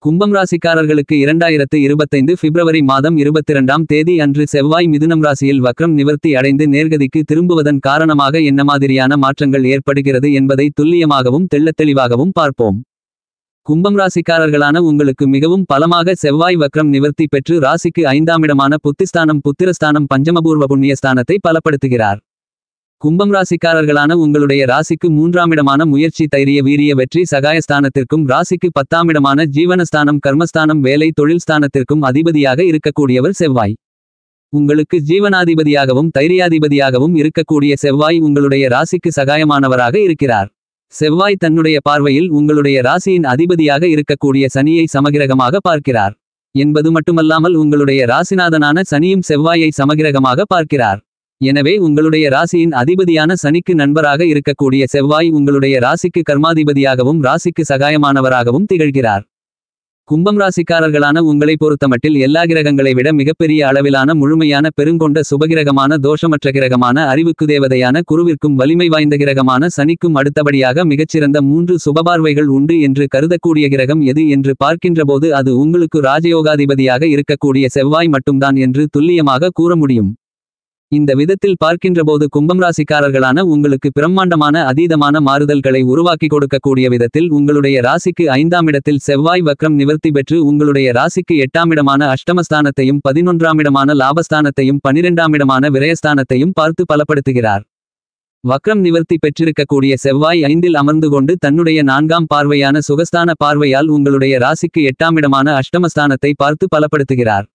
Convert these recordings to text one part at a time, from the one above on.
கும்பம் ராசிக்காரர்களுக்கு 2025 பிப்ரவரி மாதம் 22ஆம் தேதி அன்று செவ்வாய் மிதுனம் ராசியில் வக்ரம் நிவர்த்தி அடைந்து நேர்கதிக்கு திரும்புவதன் காரணமாக என்ன மாதிரியான மாற்றங்கள் ஏற்படுகிறது என்பதை துல்லியமாகவும் தெள்ளத்தெளிவாகவும் பார்ப்போம். கும்பம் ராசிக்காரர்களான உங்களுக்கு மிகவும் பலமாக செவ்வாய் வக்ரம் நிவர்த்தி பெற்று ராசிக்கு 5ஆம் இடமான புத்திஸ்தானம் புத்திரஸ்தானம் பஞ்சமபூர்வ புண்ணியஸ்தானத்தை பலப்படுத்துகிறார். கும்பம் ராசிக்காரர்களான உங்களுடைய ராசிக்கு 3ஆம் இடமான முயற்சி தைரிய வீரிய வெற்றி சகாயஸ்தானத்திற்கும் ராசிக்கு 10ஆம் இடமான ஜீவனஸ்தானம் கர்மஸ்தானம் வேலை தொழில் ஸ்தானத்திற்கும் அதிபதியாக இருக்கக்கூடியவர் செவ்வாய். உங்களுக்கு ஜீவனாதிபதியாகவும் தைரியாதிபதியாகவும் இருக்கக்கூடிய செவ்வாய் உங்களுடைய ராசிக்கு சகாயமானவராக இருக்கிறார். செவ்வாய் தன்னுடைய பார்வையில் உங்களுடைய ராசியின் அதிபதியாக இருக்கக்கூடிய சனியை சமகிரகமாக பார்க்கிறார் என்பது மட்டுமல்லாமல் உங்களுடைய ராசிநாதனான சனியும் செவ்வாயை சமகிரகமாக பார்க்கிறார். எனவே உங்களுடைய ராசியின் அதிபதியான சனிக்கு நண்பராக இருக்கக்கூடிய செவ்வாய் உங்களுடைய ராசிக்கு கர்மாதிபதியாகவும் ராசிக்கு சகாயமானவராகவும் திகழ்கிறார். கும்பம் ராசிக்காரர்களான உங்களை பொறுத்தமட்டில் எல்லா கிரகங்களை விட மிகப்பெரிய அளவிலான முழுமையான பெருங்கொண்ட சுபகிரகமான தோஷமற்ற கிரகமான அறிவுக்கு தேவதையான குருவிற்கும் வலிமை வாய்ந்த கிரகமான சனிக்கும் அடுத்தபடியாக மிகச்சிறந்த 3 சுபபார்வைகள் உண்டு என்று கருதக்கூடிய கிரகம் எது என்று பார்க்கின்றபோது அது உங்களுக்கு ராஜயோகாதிபதியாக இருக்கக்கூடிய செவ்வாய் மட்டும்தான் என்று துல்லியமாக கூற முடியும். இந்த விதத்தில் பார்க்கின்றபோது கும்பம் ராசிக்காரர்களான உங்களுக்கு பிரம்மாண்டமான அதீதமான மாறுதல்களை உருவாக்கி கொடுக்கக்கூடிய விதத்தில் உங்களுடைய ராசிக்கு 5ஆம் இடத்தில் செவ்வாய் வக்ரம் நிவர்த்தி பெற்று உங்களுடைய ராசிக்கு 8ஆம் இடமான அஷ்டமஸ்தானத்தையும் 11ஆம் இடமான லாபஸ்தானத்தையும் 12ஆம் இடமான விரயஸ்தானத்தையும் பார்த்து பலப்படுத்துகிறார். வக்ரம் நிவர்த்தி பெற்றிருக்கக்கூடிய செவ்வாய் 5இல் அமர்ந்து கொண்டு தன்னுடைய 4ஆம் பார்வையான சுகஸ்தான பார்வையால் உங்களுடைய ராசிக்கு 8ஆம் இடமான அஷ்டமஸ்தானத்தை பார்த்து பலப்படுத்துகிறார்.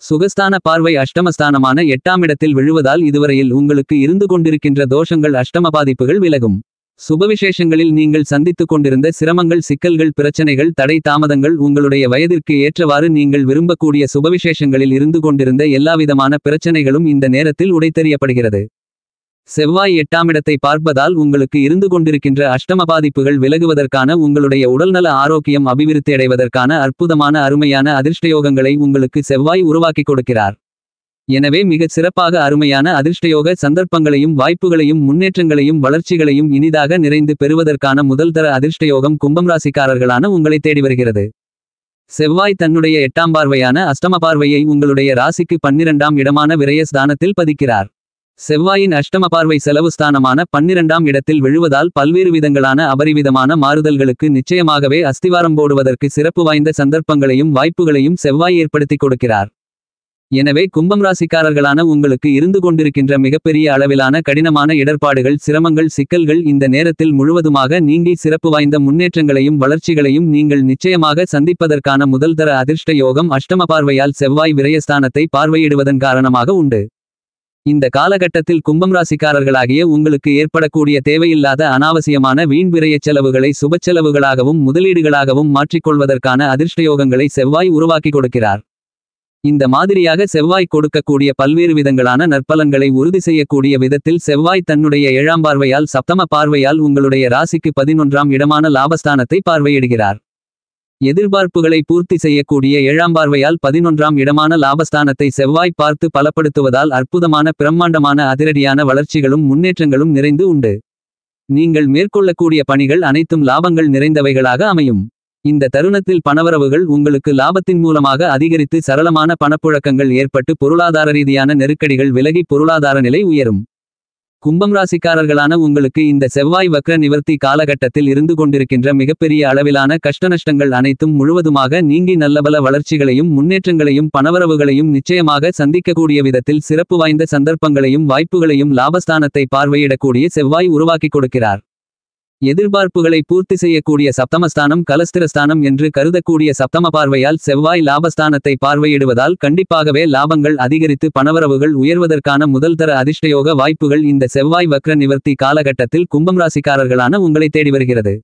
சுகஸ்தான பார்வை அஷ்டமஸ்தானமான 8ஆம் இடத்தில் விழுவதால் இதுவரையில் உங்களுக்கு இருந்து கொண்டிருக்கின்ற தோஷங்கள் அஷ்டம பாதிப்புகள் விலகும். சுபவிசேஷங்களில் நீங்கள் சந்தித்துக் கொண்டிருந்த சிரமங்கள் சிக்கல்கள் பிரச்சனைகள் தடை தாமதங்கள் உங்களுடைய வயதிற்கு ஏற்றவாறு நீங்கள் விரும்பக்கூடிய சுபவிசேஷங்களில் இருந்து கொண்டிருந்த எல்லாவிதமான பிரச்சனைகளும் இந்த நேரத்தில் உடைத்தெறியப்படுகிறது. செவ்வாய் 8ஆம் இடத்தை பார்ப்பதால் உங்களுக்கு இருந்து கொண்டிருக்கின்ற அஷ்டம பாதிப்புகள் விலகுவதற்கான உங்களுடைய உடல்நல ஆரோக்கியம் அபிவிருத்தியடைவதற்கான அற்புதமான அருமையான அதிர்ஷ்டயோகங்களை உங்களுக்கு செவ்வாய் உருவாக்கி கொடுக்கிறார். எனவே மிகச் சிறப்பாக அருமையான அதிர்ஷ்டயோக சந்தர்ப்பங்களையும் வாய்ப்புகளையும் முன்னேற்றங்களையும் வளர்ச்சிகளையும் இனிதாக நிறைந்து பெறுவதற்கான முதல்தர அதிர்ஷ்டயோகம் கும்பம் ராசிக்காரர்களான உங்களை தேடி வருகிறது. செவ்வாய் தன்னுடைய 8ஆம் பார்வையான அஷ்டம பார்வையை உங்களுடைய ராசிக்கு 12ஆம் இடமான விரயஸ்தானத்தில் பதிக்கிறார். செவ்வாயின் அஷ்டம பார்வை செலவு ஸ்தானமான 12ஆம் இடத்தில் விழுவதால் பல்வேறு விதங்களான அபரிவிதமான மாறுதல்களுக்கு நிச்சயமாகவே அஸ்திவாரம் போடுவதற்கு சிறப்பு வாய்ந்த சந்தர்ப்பங்களையும் வாய்ப்புகளையும் செவ்வாய் ஏற்படுத்தி கொடுக்கிறார். எனவே கும்பம் ராசிக்காரர்களான உங்களுக்கு இருந்து கொண்டிருக்கின்ற மிகப்பெரிய அளவிலான கடினமான இடர்பாடுகள் சிரமங்கள் சிக்கல்கள் இந்த நேரத்தில் முழுவதுமாக நீங்கி சிறப்பு வாய்ந்த முன்னேற்றங்களையும் வளர்ச்சிகளையும் நீங்கள் நிச்சயமாக சந்திப்பதற்கான முதல்தர அதிர்ஷ்ட யோகம் அஷ்டம பார்வையால் செவ்வாய் விரயஸ்தானத்தை பார்வையிடுவதன் காரணமாக உண்டு. இந்த காலகட்டத்தில் கும்பம் ராசிக்காரர்களாகிய உங்களுக்கு ஏற்படக்கூடிய தேவையில்லாத அனாவசியமான வீண் விரயச் செலவுகளை சுபச்செலவுகளாகவும் முதலீடுகளாகவும் மாற்றிக்கொள்வதற்கான அதிர்ஷ்டயோகங்களை செவ்வாய் உருவாக்கி கொடுக்கிறார். இந்த மாதிரியாக செவ்வாய் கொடுக்கக்கூடிய பல்வேறு விதங்களான நற்பலன்களை உறுதி செய்யக்கூடிய விதத்தில் செவ்வாய் தன்னுடைய 7ஆம் பார்வையால் சப்தம பார்வையால் உங்களுடைய ராசிக்கு 11ஆம் இடமான லாபஸ்தானத்தை பார்வையிடுகிறார். எதிர்பார்ப்புகளை பூர்த்தி செய்யக்கூடிய 7ஆம் பார்வையால் 11ஆம் இடமான லாபஸ்தானத்தை செவ்வாய் பார்த்து பலப்படுத்துவதால் அற்புதமான பிரம்மாண்டமான அதிரடியான வளர்ச்சிகளும் முன்னேற்றங்களும் நிறைந்து உண்டு. நீங்கள் மேற்கொள்ளக்கூடிய பணிகள் அனைத்தும் லாபங்கள் நிறைந்தவைகளாக அமையும். இந்த தருணத்தில் பணவரவுகள் உங்களுக்கு லாபத்தின் மூலமாக அதிகரித்து சரளமான பணப்புழக்கங்கள் ஏற்பட்டு பொருளாதார ரீதியான நெருக்கடிகள் விலகி பொருளாதார நிலை உயரும். கும்பம் ராசிக்காரர்களான உங்களுக்கு இந்த செவ்வாய் வக்ர நிவர்த்தி காலகட்டத்தில் இருந்து கொண்டிருக்கின்ற மிகப்பெரிய அளவிலான கஷ்டநஷ்டங்கள் அனைத்தும் முழுவதுமாக நீங்கி நல்லபல வளர்ச்சிகளையும் முன்னேற்றங்களையும் பணவரவுகளையும் நிச்சயமாக சந்திக்கக்கூடிய விதத்தில் சிறப்பு வாய்ந்த சந்தர்ப்பங்களையும் வாய்ப்புகளையும் லாபஸ்தானத்தை பார்வையிடக்கூடிய செவ்வாய் உருவாக்கி கொடுக்கிறார். எதிர்பார்ப்புகளை பூர்த்தி செய்யக்கூடிய சப்தமஸ்தானம் கலஸ்திரஸ்தானம் என்று கருதக்கூடிய சப்தம பார்வையால் செவ்வாய் லாபஸ்தானத்தை பார்வையிடுவதால் கண்டிப்பாகவே லாபங்கள் அதிகரித்து பணவரவுகள் உயர்வதற்கான முதல்தர அதிர்ஷ்டயோக வாய்ப்புகள் இந்த செவ்வாய் வக்ர நிவர்த்தி காலகட்டத்தில் கும்பம் ராசிக்காரர்களான உங்களை தேடி வருகிறது.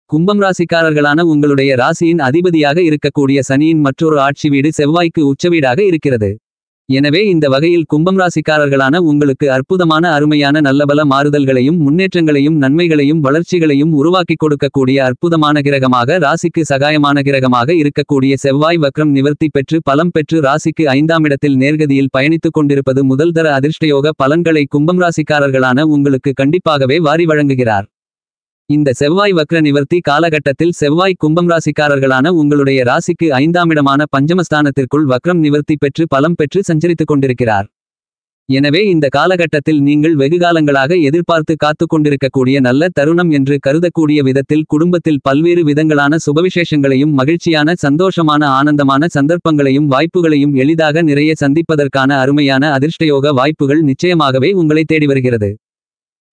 கும்பம் ராசிக்காரர்களான உங்களுடைய ராசியின் அதிபதியாக இருக்கக்கூடிய சனியின் மற்றொரு ஆட்சி வீடு செவ்வாய்க்கு உச்சவீடாக இருக்கிறது. எனவே இந்த வகையில் கும்பம் ராசிக்காரர்களான உங்களுக்கு அற்புதமான அருமையான நல்லபல மாறுதல்களையும் முன்னேற்றங்களையும் நன்மைகளையும் வளர்ச்சிகளையும் உருவாக்கி கொடுக்கக்கூடிய அற்புதமான கிரகமாக ராசிக்கு சகாயமான கிரகமாக இருக்கக்கூடிய செவ்வாய் வக்ரம் நிவர்த்தி பெற்று பலம் பெற்று ராசிக்கு 5ஆம் இடத்தில் நேர்கதியில் பயணித்துக் கொண்டிருப்பது முதல்தர அதிர்ஷ்டயோக பலன்களை கும்பம் ராசிக்காரர்களான உங்களுக்கு கண்டிப்பாகவே வாரி வழங்குகிறார். இந்த செவ்வாய் வக்ர நிவர்த்தி காலகட்டத்தில் செவ்வாய் கும்பம் ராசிக்காரர்களான உங்களுடைய ராசிக்கு 5ஆம் இடமான பஞ்சமஸ்தானத்திற்குள் வக்ரம் நிவர்த்தி பெற்று பலம் பெற்று சஞ்சரித்துக் கொண்டிருக்கிறார். எனவே இந்த காலகட்டத்தில் நீங்கள் வெகுகாலங்களாக எதிர்பார்த்து காத்து கொண்டிருக்கக்கூடிய நல்ல தருணம் என்று கருதக்கூடிய விதத்தில் குடும்பத்தில் பல்வேறு விதங்களான சுபவிசேஷங்களையும் மகிழ்ச்சியான சந்தோஷமான ஆனந்தமான சந்தர்ப்பங்களையும் வாய்ப்புகளையும் எளிதாக நிறைய சந்திப்பதற்கான அருமையான அதிர்ஷ்டயோக வாய்ப்புகள் நிச்சயமாகவே உங்களை தேடி வருகிறது.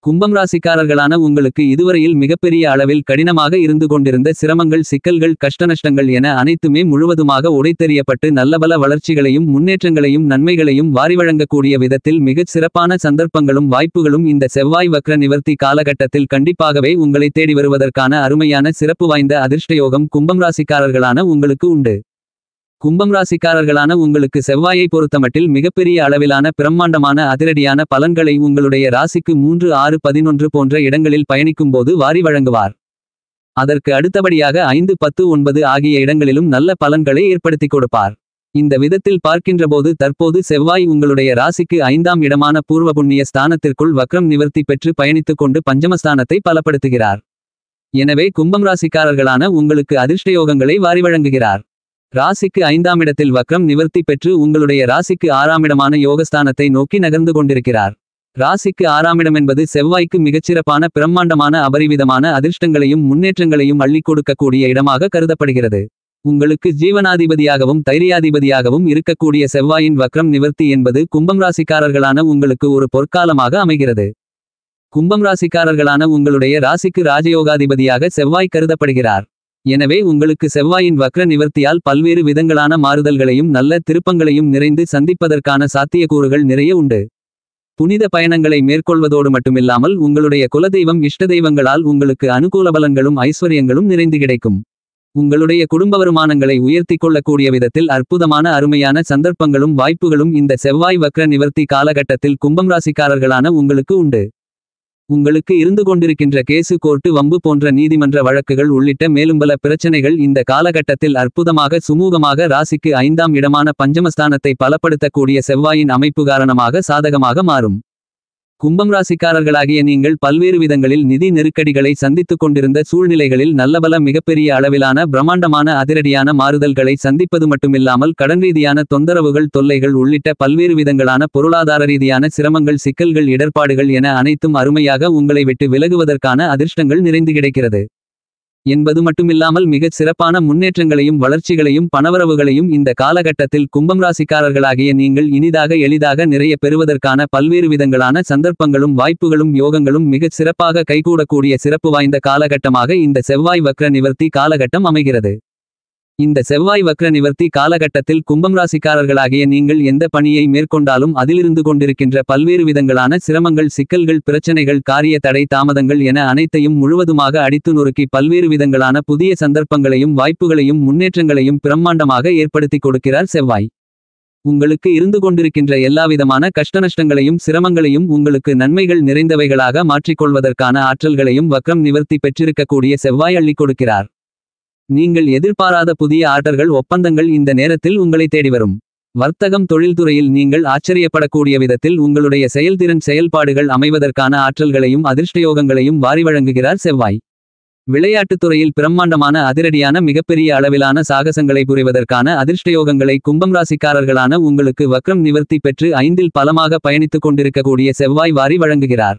கும்பம் ராசிக்காரர்களான உங்களுக்கு இதுவரையில் மிகப்பெரிய அளவில் கடினமாக இருந்து கொண்டிருந்த சிரமங்கள் சிக்கல்கள் கஷ்டநஷ்டங்கள் என அனைத்துமே முழுவதுமாக உடைத்தெறியப்பட்டு நல்லபல வளர்ச்சிகளையும் முன்னேற்றங்களையும் நன்மைகளையும் வாரி வழங்கக்கூடிய விதத்தில் மிகச் சிறப்பான சந்தர்ப்பங்களும் வாய்ப்புகளும் இந்த செவ்வாய் வக்ர நிவர்த்தி காலகட்டத்தில் கண்டிப்பாகவே உங்களை தேடி வருவதற்கான அருமையான சிறப்பு வாய்ந்த அதிர்ஷ்டயோகம் கும்பம் ராசிக்காரர்களான உங்களுக்கு உண்டு. கும்பம் ராசிக்காரர்களான உங்களுக்கு செவ்வாயை பொறுத்தமட்டில் மிகப்பெரிய அளவிலான பிரம்மாண்டமான அதிரடியான பலன்களை உங்களுடைய ராசிக்கு 3, 6, 11 போன்ற இடங்களில் பயணிக்கும்போது வாரி வழங்குவார். அதற்கு அடுத்தபடியாக 5, 10, 9 ஆகிய இடங்களிலும் நல்ல பலன்களை ஏற்படுத்திக் கொடுப்பார். இந்த விதத்தில் பார்க்கின்றபோது தற்போது செவ்வாய் உங்களுடைய ராசிக்கு 5ஆம் இடமான பூர்வ புண்ணிய ஸ்தானத்திற்குள் வக்ரம் நிவர்த்தி பெற்று பயணித்துக் கொண்டு பஞ்சமஸ்தானத்தை பலப்படுத்துகிறார். எனவே கும்பம் ராசிக்காரர்களான உங்களுக்கு அதிர்ஷ்டயோகங்களை வாரி வழங்குகிறார். ராசிக்கு 5ஆம் இடத்தில் வக்ரம் நிவர்த்தி பெற்று உங்களுடைய ராசிக்கு 6ஆம் இடமான யோகஸ்தானத்தை நோக்கி நகர்ந்து கொண்டிருக்கிறார். ராசிக்கு 6ஆம் இடம் என்பது செவ்வாய்க்கு மிகச்சிறப்பான பிரம்மாண்டமான அபரிவிதமான அதிர்ஷ்டங்களையும் முன்னேற்றங்களையும் அள்ளிக் கொடுக்கக்கூடிய இடமாக கருதப்படுகிறது. உங்களுக்கு ஜீவனாதிபதியாகவும் தைரியாதிபதியாகவும் இருக்கக்கூடிய செவ்வாயின் வக்ரம் நிவர்த்தி என்பது கும்பம் ராசிக்காரர்களான உங்களுக்கு ஒரு பொற்காலமாக அமைகிறது. கும்பம் ராசிக்காரர்களான உங்களுடைய ராசிக்கு ராஜயோகாதிபதியாக செவ்வாய் கருதப்படுகிறார். எனவே உங்களுக்கு செவ்வாயின் வக்ர நிவர்த்தியால் பல்வேறு விதங்களான மாறுதல்களையும் நல்ல திருப்பங்களையும் நிறைந்து சந்திப்பதற்கான சாத்தியக்கூறுகள் நிறைய உண்டு. புனித பயணங்களை மேற்கொள்வதோடு மட்டுமில்லாமல் உங்களுடைய குலதெய்வம் இஷ்ட தெய்வங்களால் உங்களுக்கு அனுகூல பலன்களும் ஐஸ்வர்யங்களும் நிறைந்து கிடைக்கும். உங்களுடைய குடும்ப வருமானங்களை உயர்த்திக் கொள்ளக்கூடிய விதத்தில் அற்புதமான அருமையான சந்தர்ப்பங்களும் வாய்ப்புகளும் இந்த செவ்வாய் வக்ர நிவர்த்தி காலகட்டத்தில் கும்பம் ராசிக்காரர்களான உங்களுக்கு உண்டு. உங்களுக்கு இருந்து கொண்டிருக்கின்ற கேசு கோர்ட்டு வம்பு போன்ற நீதிமன்ற வழக்குகள் உள்ளிட்ட மேலும்பல பிரச்சனைகள் இந்த காலகட்டத்தில் அற்புதமாக சுமூகமாக ராசிக்கு 5ஆம் இடமான பஞ்சமஸ்தானத்தை பலப்படுத்தக்கூடிய செவ்வாயின் அமைப்பு காரணமாக சாதகமாக மாறும். கும்பம் ராசிக்காரர்களாகிய நீங்கள் பல்வேறு விதங்களில் நிதி நெருக்கடிகளை சந்தித்துக் கொண்டிருந்த சூழ்நிலைகளில் நல்லபல மிகப்பெரிய அளவிலான பிரம்மாண்டமான அதிரடியான மாறுதல்களை சந்திப்பது மட்டுமில்லாமல் கடன் ரீதியான தொந்தரவுகள் தொல்லைகள் உள்ளிட்ட பல்வேறு விதங்களான பொருளாதார ரீதியான சிரமங்கள் சிக்கல்கள் இடர்பாடுகள் என அனைத்தும் அருமையாக உங்களை விட்டு விலகுவதற்கான அதிர்ஷ்டங்கள் நிறைந்து கிடைக்கிறது என்பது மட்டுமில்லாமல் மிகச் சிறப்பான முன்னேற்றங்களையும் வளர்ச்சிகளையும் பணவரவுகளையும் இந்த காலகட்டத்தில் கும்பம் ராசிக்காரர்களாகிய நீங்கள் இனிதாக எளிதாக நிறைய பெறுவதற்கான பல்வேறு விதங்களான சந்தர்ப்பங்களும் வாய்ப்புகளும் யோகங்களும் மிகச் சிறப்பாக கைகூடக்கூடிய சிறப்பு வாய்ந்த காலகட்டமாக இந்த செவ்வாய் வக்ர நிவர்த்தி காலகட்டம் அமைகிறது. இந்த செவ்வாய் வக்ர நிவர்த்தி காலகட்டத்தில் கும்பம் ராசிக்காரர்களாகிய நீங்கள் எந்த பணியை மேற்கொண்டாலும் அதிலிருந்து கொண்டிருக்கின்ற பல்வேறு விதங்களான சிரமங்கள் சிக்கல்கள் பிரச்சனைகள் காரிய தடை தாமதங்கள் என அனைத்தையும் முழுவதுமாக அடித்து நொறுக்கி பல்வேறு விதங்களான புதிய சந்தர்ப்பங்களையும் வாய்ப்புகளையும் முன்னேற்றங்களையும் பிரம்மாண்டமாக ஏற்படுத்தி கொடுக்கிறார் செவ்வாய். உங்களுக்கு இருந்து கொண்டிருக்கின்ற எல்லாவிதமான கஷ்டநஷ்டங்களையும் சிரமங்களையும் உங்களுக்கு நன்மைகள் நிறைந்தவைகளாக மாற்றிக்கொள்வதற்கான ஆற்றல்களையும் வக்ரம் நிவர்த்தி பெற்றிருக்கக்கூடிய செவ்வாய் அள்ளிக் கொடுக்கிறார். நீங்கள் எதிர்பாராத புதிய ஆர்டர்கள் ஒப்பந்தங்கள் இந்த நேரத்தில் உங்களை தேடி வரும். வர்த்தகம் தொழில்துறையில் நீங்கள் ஆச்சரியப்படக்கூடிய விதத்தில் உங்களுடைய செயல்திறன் செயல்பாடுகள் அமைவதற்கான ஆற்றல்களையும் அதிர்ஷ்டயோகங்களையும் வாரி வழங்குகிறார் செவ்வாய். விளையாட்டுத் துறையில் பிரம்மாண்டமான அதிரடியான மிகப்பெரிய அளவிலான சாகசங்களை புரிவதற்கான அதிர்ஷ்டயோகங்களை கும்பம் ராசிக்காரர்களான உங்களுக்கு வக்ரம் நிவர்த்தி பெற்று 5இல் பலமாக பயணித்துக் கொண்டிருக்கக்கூடிய செவ்வாய் வாரி வழங்குகிறார்.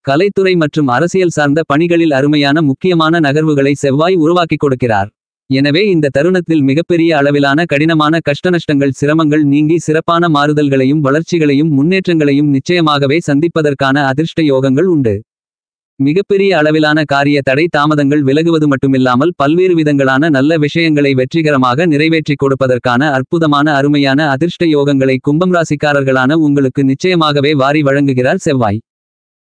கலைத்துறை மற்றும் அரசியல் சார்ந்த பணிகளில் அருமையான முக்கியமான நகர்வுகளை செவ்வாய் உருவாக்கிக் கொடுக்கிறார். எனவே இந்த தருணத்தில் மிகப்பெரிய அளவிலான கடினமான கஷ்டநஷ்டங்கள் சிரமங்கள் நீங்கி சிறப்பான மாறுதல்களையும் வளர்ச்சிகளையும் முன்னேற்றங்களையும் நிச்சயமாகவே சந்திப்பதற்கான அதிர்ஷ்ட யோகங்கள் உண்டு. மிகப்பெரிய அளவிலான காரிய தடை தாமதங்கள் விலகுவது மட்டுமில்லாமல் பல்வேறு விதங்களான நல்ல விஷயங்களை வெற்றிகரமாக நிறைவேற்றிக் கொடுப்பதற்கான அற்புதமான அருமையான அதிர்ஷ்ட யோகங்களை கும்பம் ராசிக்காரர்களான உங்களுக்கு நிச்சயமாகவே வாரி வழங்குகிறார் செவ்வாய்.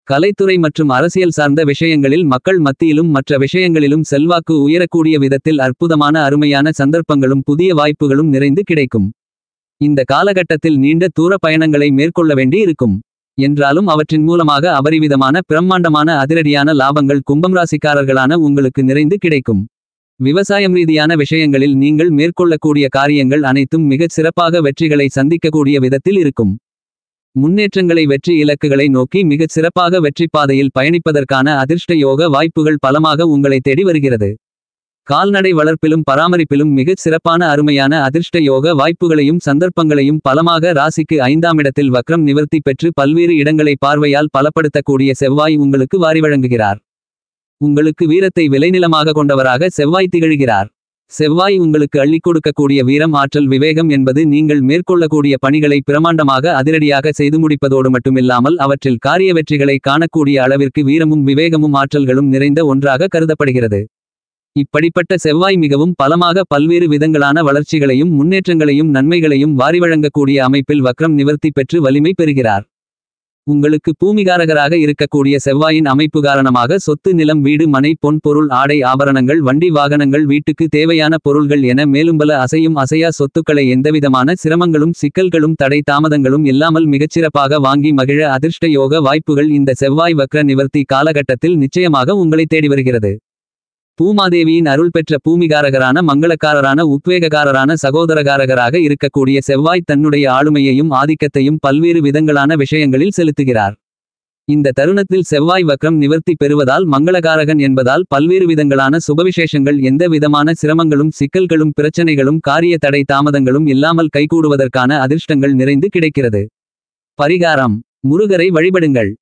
கலைத்துறை மற்றும் அரசியல் சார்ந்த விஷயங்களில் மக்கள் மத்தியிலும் மற்ற விஷயங்களிலும் செல்வாக்கு உயரக்கூடிய விதத்தில் அற்புதமான அருமையான சந்தர்ப்பங்களும் புதிய வாய்ப்புகளும் நிறைந்து கிடைக்கும். இந்த காலகட்டத்தில் நீண்ட தூர பயணங்களை மேற்கொள்ள வேண்டி இருக்கும் என்றாலும் அவற்றின் மூலமாக அபரிவிதமான பிரம்மாண்டமான அதிரடியான லாபங்கள் கும்பம் ராசிக்காரர்களான உங்களுக்கு நிறைந்து கிடைக்கும். விவசாயம் ரீதியான விஷயங்களில் நீங்கள் மேற்கொள்ளக்கூடிய காரியங்கள் அனைத்தும் மிகச் சிறப்பாக வெற்றிகளை சந்திக்கக்கூடிய விதத்தில் இருக்கும். முன்னேற்றங்களை வெற்றி இலக்குகளை நோக்கி மிகச் சிறப்பாக வெற்றிப் பாதையில் பயணிப்பதற்கான அதிர்ஷ்ட யோக வாய்ப்புகள் பலமாக உங்களை தேடி வருகிறது. கால்நடை வளர்ப்பிலும் பராமரிப்பிலும் மிகச் சிறப்பான அருமையான அதிர்ஷ்ட யோக வாய்ப்புகளையும் சந்தர்ப்பங்களையும் பலமாக ராசிக்கு 5ஆம் இடத்தில் வக்ரம் நிவர்த்தி பெற்று பல்வேறு இடங்களை பார்வையால் பலப்படுத்தக்கூடிய செவ்வாய் உங்களுக்கு வாரி வழங்குகிறார். உங்களுக்கு வீரத்தை விளைநிலமாக கொண்டவராக செவ்வாய் திகழ்கிறார். செவ்வாய் உங்களுக்கு அள்ளிக் கொடுக்கக்கூடிய வீரம் ஆற்றல் விவேகம் என்பது நீங்கள் மேற்கொள்ளக்கூடிய பணிகளை பிரமாண்டமாக அதிரடியாக செய்து முடிப்பதோடு மட்டுமில்லாமல் அவற்றில் காரிய வெற்றிகளை காணக்கூடிய அளவிற்கு வீரமும் விவேகமும் ஆற்றல்களும் நிறைந்த ஒன்றாக கருதப்படுகிறது. இப்படிப்பட்ட செவ்வாய் மிகவும் பலமாக பல்வேறு விதங்களான வளர்ச்சிகளையும் முன்னேற்றங்களையும் நன்மைகளையும் வாரி வழங்கக்கூடிய அமைப்பில் வக்ரம் நிவர்த்தி பெற்று வலிமை பெறுகிறார். உங்களுக்கு பூமிகாரகராக இருக்கக்கூடிய செவ்வாயின் அமைப்பு காரணமாக சொத்து நிலம் வீடு மனை பொன் பொருள் ஆடை ஆபரணங்கள் வண்டி வாகனங்கள் வீட்டுக்கு தேவையான பொருள்கள் என மேலும்பல அசையும் அசையா சொத்துக்களை எந்தவிதமான சிரமங்களும் சிக்கல்களும் தடை தாமதங்களும் இல்லாமல் மிகச்சிறப்பாக வாங்கி மகிழ அதிர்ஷ்ட யோக வாய்ப்புகள் இந்த செவ்வாய் வக்ர நிவர்த்தி காலகட்டத்தில் நிச்சயமாக உங்களை தேடி வருகிறது. பூமாதேவியின் அருள் பெற்ற பூமிகாரகரான மங்களக்காரரான உத்வேகக்காரரான சகோதரகாரகராக இருக்கக்கூடிய செவ்வாய் தன்னுடைய ஆளுமையையும் ஆதிக்கத்தையும் பல்வேறு விதங்களான விஷயங்களில் செலுத்துகிறார். இந்த தருணத்தில் செவ்வாய் வக்ரம் நிவர்த்தி பெறுவதால் மங்களகாரகன் என்பதால் பல்வேறு விதங்களான சுபவிசேஷங்கள் எந்த விதமான சிரமங்களும் சிக்கல்களும் பிரச்சனைகளும் காரிய தடை தாமதங்களும் இல்லாமல் கைகூடுவதற்கான அதிர்ஷ்டங்கள் நிறைந்து கிடைக்கிறது. பரிகாரம்: முருகரை வழிபடுங்கள்.